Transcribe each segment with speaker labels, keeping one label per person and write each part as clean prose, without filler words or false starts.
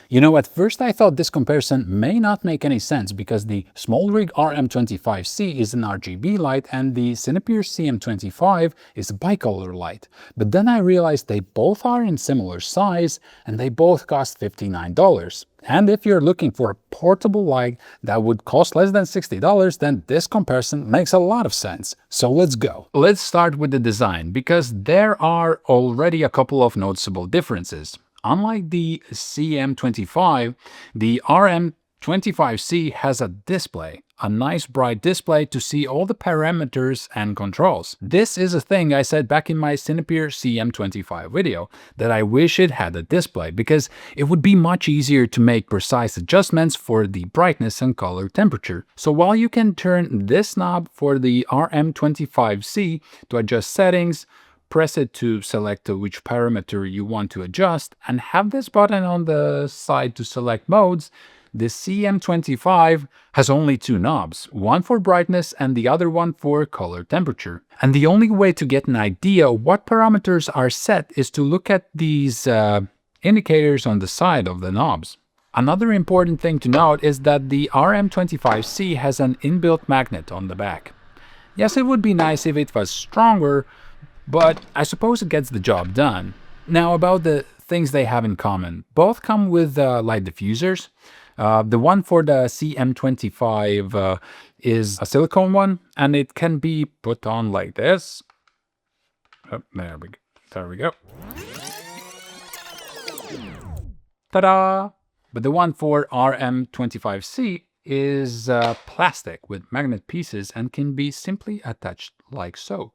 Speaker 1: You know, at first I thought this comparison may not make any sense because the SmallRig RM25C is an RGB light and the Cinepeer CM25 is a bicolor light. But then I realized they both are in similar size and they both cost $59. And if you're looking for a portable light that would cost less than $60, then this comparison makes a lot of sense. So let's go. Let's start with the design because there are already a couple of noticeable differences. Unlike the CM25, the RM25C has a display, a nice bright display to see all the parameters and controls. This is a thing I said back in my Cinepeer CM25 video, that I wish it had a display because it would be much easier to make precise adjustments for the brightness and color temperature. So while you can turn this knob for the RM25C to adjust settings, press it to select which parameter you want to adjust, and have this button on the side to select modes, the CM25 has only two knobs, one for brightness and the other one for color temperature. And the only way to get an idea of what parameters are set is to look at these indicators on the side of the knobs. Another important thing to note is that the RM25C has an inbuilt magnet on the back. Yes, it would be nice if it was stronger, but I suppose it gets the job done. Now about the things they have in common. Both come with light diffusers. The one for the CM25 is a silicone one, and it can be put on like this. Oh, there we go. Ta-da! But the one for RM25C is plastic with magnet pieces and can be simply attached like so.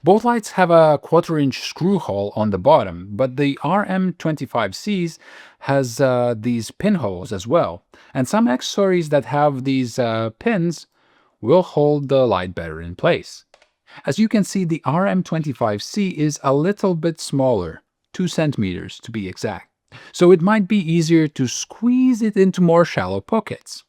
Speaker 1: Both lights have a 1/4-inch screw hole on the bottom, but the RM25Cs has these pinholes as well, and some accessories that have these pins will hold the light better in place. As you can see, the RM25C is a little bit smaller, 2 centimeters to be exact, so it might be easier to squeeze it into more shallow pockets.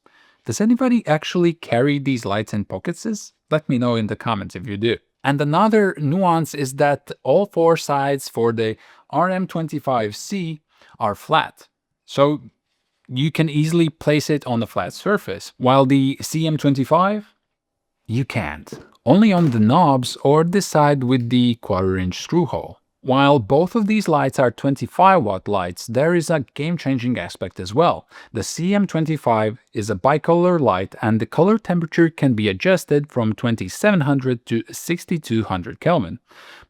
Speaker 1: Does anybody actually carry these lights in pockets? Let me know in the comments if you do. And another nuance is that all 4 sides for the RM25C are flat, so you can easily place it on a flat surface, while the CM25, you can't. Only on the knobs or the side with the 1/4-inch screw hole. While both of these lights are 25-watt lights, there is a game-changing aspect as well. The CM25 is a bicolor light and the color temperature can be adjusted from 2700 to 6200 Kelvin.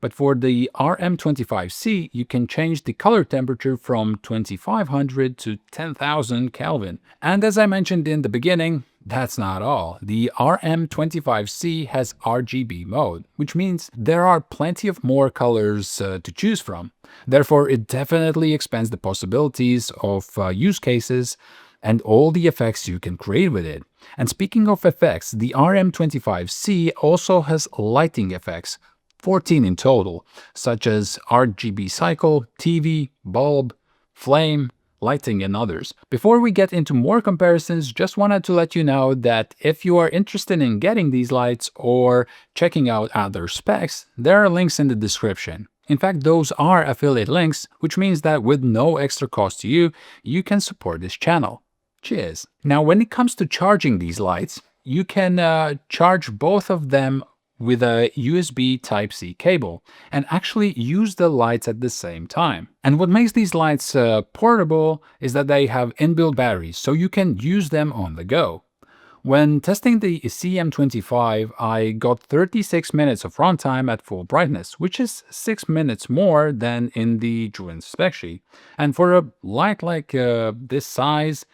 Speaker 1: But for the RM25C, you can change the color temperature from 2500 to 10,000 Kelvin. And as I mentioned in the beginning, that's not all. The RM25C has RGB mode, which means there are plenty of more colors to choose from. Therefore, it definitely expands the possibilities of use cases and all the effects you can create with it. And speaking of effects, the RM25C also has lighting effects, 14 in total, such as RGB cycle, TV, bulb, flame, lighting, and others. Before we get into more comparisons, just wanted to let you know that if you are interested in getting these lights or checking out other specs, there are links in the description. In fact, those are affiliate links, which means that with no extra cost to you, you can support this channel. Cheers! Now, when it comes to charging these lights, you can charge both of them with a USB Type-C cable and actually use the lights at the same time. And what makes these lights portable is that they have inbuilt batteries, so you can use them on the go. When testing the CM25, I got 36 minutes of runtime at full brightness, which is 6 minutes more than in the Zhiyun spec sheet. And for a light like this size,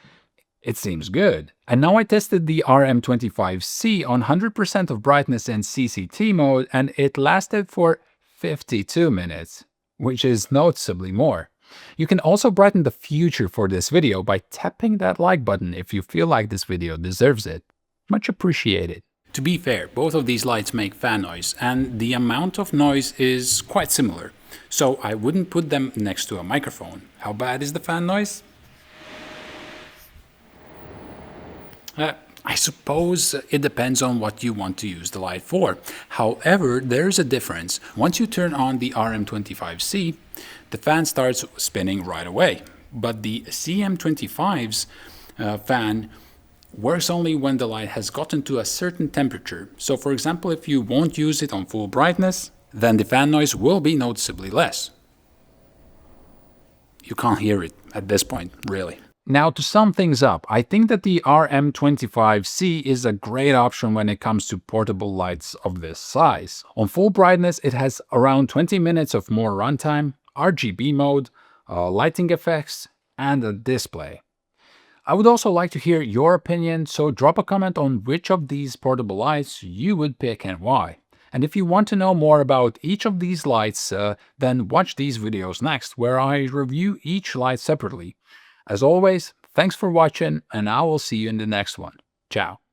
Speaker 1: it seems good. And now I tested the RM25C on 100% of brightness in CCT mode, and it lasted for 52 minutes, which is noticeably more. You can also brighten the future for this video by tapping that like button if you feel like this video deserves it. Much appreciated. To be fair, both of these lights make fan noise, and the amount of noise is quite similar, so I wouldn't put them next to a microphone. How bad is the fan noise? I suppose it depends on what you want to use the light for. However, there's a difference. Once you turn on the RM25C, the fan starts spinning right away. But the CM25's fan works only when the light has gotten to a certain temperature. So for example, if you won't use it on full brightness, then the fan noise will be noticeably less. You can't hear it at this point, really. Now, to sum things up, I think that the RM25C is a great option when it comes to portable lights of this size. On full brightness, it has around 20 minutes of more runtime, RGB mode, lighting effects, and a display. I would also like to hear your opinion, so drop a comment on which of these portable lights you would pick and why. And if you want to know more about each of these lights, then watch these videos next, where I review each light separately. As always, thanks for watching, and I will see you in the next one. Ciao.